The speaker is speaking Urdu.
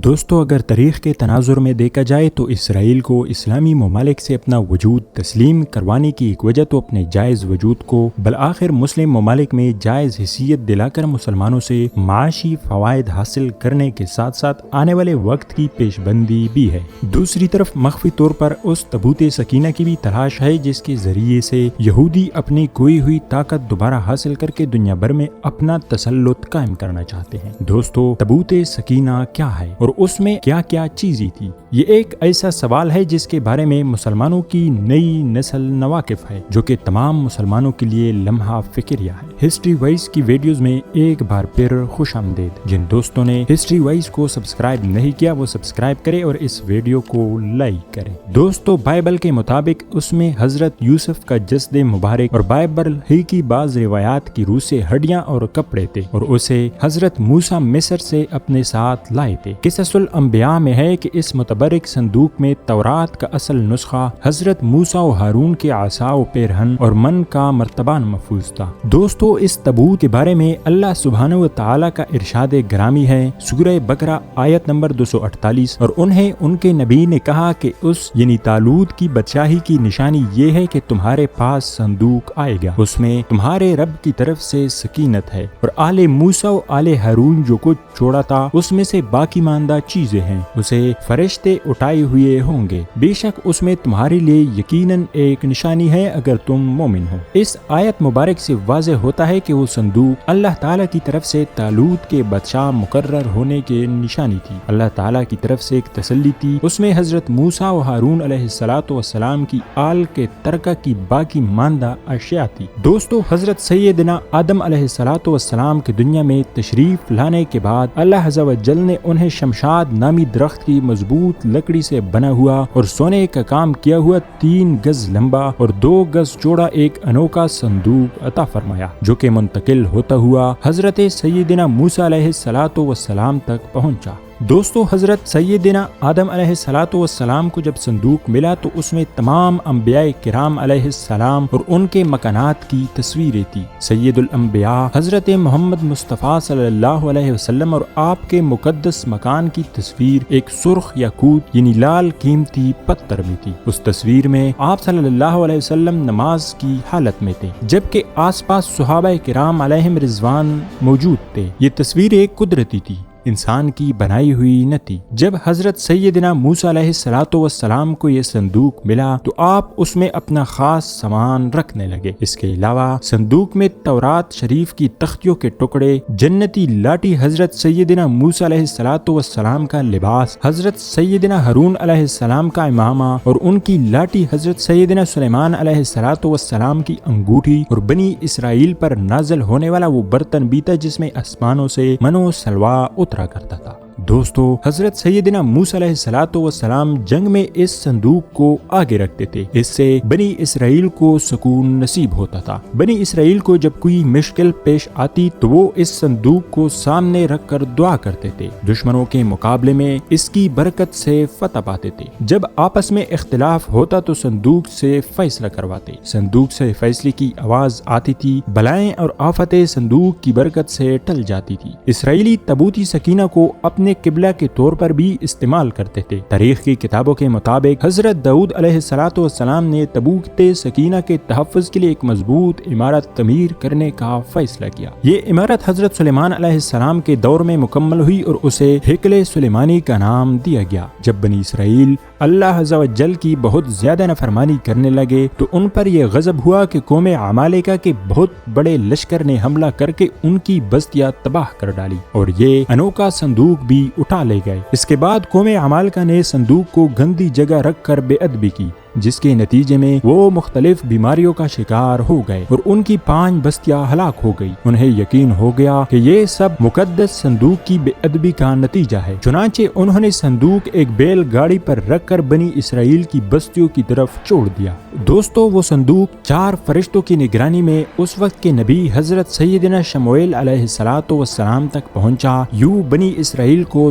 دوستو، اگر تاریخ کے تناظر میں دیکھا جائے تو اسرائیل کو اسلامی ممالک سے اپنا وجود تسلیم کروانے کی ایک وجہ تو اپنے جائز وجود کو بالآخر مسلم ممالک میں جائز حیثیت دلا کر مسلمانوں سے معاشی فوائد حاصل کرنے کے ساتھ ساتھ آنے والے وقت کی پیش بندی بھی ہے۔ دوسری طرف مخفی طور پر اس تابوت سکینہ کی بھی تلاش ہے جس کے ذریعے سے یہودی اپنی کھوئی ہوئی طاقت دوبارہ حاصل کر کے دنیا بھر میں اپنا تسلط قائم کرنا چاہتے ہیں۔ دوستو، تابوت سکینہ کیا ہے اور اس میں کیا کیا چیزیں تھی؟ یہ ایک ایسا سوال ہے جس کے بارے میں مسلمانوں کی نئی نسل ناواقف ہے، جو کہ تمام مسلمانوں کے لیے لمحہ فکریہ ہے۔ ہسٹری وائز کی ویڈیوز میں ایک بار پھر خوش آمدید۔ جن دوستوں نے ہسٹری وائز کو سبسکرائب نہیں کیا وہ سبسکرائب کرے اور اس ویڈیو کو لائک کرے۔ دوستو، بائبل کے مطابق اس میں حضرت یوسف کا جسد مبارک اور بائبل ہی کی بعض روایات کی روح سے ہڈیاں اور کپڑے تھے اور اسے حضرت موسیٰ مصر سے اپنے ساتھ لائے تھے۔ قصص الانبیاء میں ہے کہ اس متبرک صندوق میں تورات کا اصل نسخہ حضرت موسیٰ و ہارون کے عصا و پیرہن اور من کا مرتبان محفوظ تھا۔ دوستو، اس تابوت کے بارے میں اللہ سبحانہ و تعالی کا ارشاد گرامی ہے سورہ بقرہ آیت نمبر 248، اور انہیں ان کے نبی نے کہا کہ اس یعنی طالوت کی بادشاہی کی نشانی یہ ہے کہ تمہارے پاس صندوق آئے گا، اس میں تمہارے رب کی طرف سے سکینت ہے اور آل موسیٰ و آل ہارون جو کچھ چھوڑا تھا اس میں سے باقی ماندہ چیزیں ہیں، اسے فرشتے اٹھائے ہوئے ہوں گے، بے شک اس میں تمہارے لیے یقیناً ایک نشانی ہے اگر تم مومن ہو۔ اس آیت مبارک سے واضح ہوتا ہے کہ وہ صندوق اللہ تعالیٰ کی طرف سے طالوت کے بادشاہ مقرر ہونے کی نشانی تھی، اللہ تعالیٰ کی طرف سے ایک تسلی تھی، اس میں حضرت موسیٰ و ہارون علیہ السلام کی آل کے ترکہ کی باقی ماندہ اشیاء تھی۔ دوستو، حضرت سیدنا آدم علیہ السلام کے دنیا میں تشریف لانے کے بعد اللہ عز و جل نے انہیں شمشاد نامی درخت کی مضبوط لکڑی سے بنا ہوا اور سونے کا کام کیا ہوا 3 گز لمبا اور 2 گز چوڑا ایک انوکھا صندوق عطا فرمایا، جو کہ منتقل ہوتا ہوا حضرت سیدنا موسیٰ علیہ السلام تک پہنچا۔ دوستو، حضرت سیدنا آدم علیہ السلام کو جب صندوق ملا تو اس میں تمام انبیاء کرام علیہ السلام اور ان کے مکانات کی تصویریں تھی۔ سید الانبیاء حضرت محمد مصطفیٰ صلی اللہ علیہ وسلم اور آپ کے مقدس مکان کی تصویر ایک سرخ یاقوت یعنی لال قیمتی پتھر میں تھی۔ اس تصویر میں آپ صلی اللہ علیہ وسلم نماز کی حالت میں تھے، جبکہ آس پاس صحابہ کرام علیہم رضوان موجود تھے۔ یہ تصویر ایک قدرتی تھی، انسان کی بنائی ہوئی نہ تھی۔ جب حضرت سیدنا موسیٰ علیہ السلام کو یہ صندوق ملا تو آپ اس میں اپنا خاص سامان رکھنے لگے۔ اس کے علاوہ صندوق میں تورات شریف کی تختیوں کے ٹکڑے، جنتی لاٹھی حضرت سیدنا موسیٰ علیہ السلام کا لباس، حضرت سیدنا ہارون علیہ السلام کا امامہ اور ان کی لاٹھی، حضرت سیدنا سلیمان علیہ السلام کی انگوٹھی اور بنی اسرائیل پر نازل ہونے والا وہ برتن بھی تھا جس میں آسمانوں سے من و سلویٰ اترا کرتا تھا۔ دوستو، حضرت سیدنا موسیٰ علیہ السلام جنگ میں اس صندوق کو آگے رکھتے تھے، اس سے بنی اسرائیل کو سکون نصیب ہوتا تھا۔ بنی اسرائیل کو جب کوئی مشکل پیش آتی تو وہ اس صندوق کو سامنے رکھ کر دعا کرتے تھے، دشمنوں کے مقابلے میں اس کی برکت سے فتح پاتے تھے۔ جب آپس میں اختلاف ہوتا تو صندوق سے فیصلہ کرواتے، صندوق سے فیصلے کی آواز آتی تھی، بلائیں اور آفتیں صندوق کی برکت سے ٹل جاتی تھی۔ اسرائیلی تابوت سکینہ کو اپنے قبلہ کے طور پر بھی استعمال کرتے تھے۔ تاریخ کی کتابوں کے مطابق حضرت داؤد علیہ السلام نے تابوت سکینہ کے تحفظ کے لیے ایک مضبوط عمارت تعمیر کرنے کا فیصلہ کیا۔ یہ عمارت حضرت سلیمان علیہ السلام کے دور میں مکمل ہوئی اور اسے ہیکل سلیمانی کا نام دیا گیا۔ جب بنی اسرائیل اللہ عز و جل کی بہت زیادہ نافرمانی کرنے لگے تو ان پر یہ غضب ہوا کہ قوم عمالقہ کے بہت بڑے لشکر نے حملہ کر کے ان کی بستیاں تباہ کر ڈالی اور یہ انوکھا صندوق بھی اٹھا لے گئے۔ اس کے بعد قوم عمالقہ نے صندوق کو گندی جگہ رکھ کر بے ادبی کی، جس کے نتیجے میں وہ مختلف بیماریوں کا شکار ہو گئے اور ان کی 5 بستیاں ہلاک ہو گئی۔ انہیں یقین ہو گیا کہ یہ سب مقدس صندوق کی بے ادبی کا نتیجہ ہے، چنانچہ انہوں نے صندوق ایک بیل گاڑی پر رکھ کر بنی اسرائیل کی بستیوں کی طرف چھوڑ دیا۔ دوستو، وہ صندوق 4 فرشتوں کی نگرانی میں اس وقت کے نبی حضرت سیدنا شموئیل علیہ السلام تک پہنچا۔ یوں بنی اسرائیل کو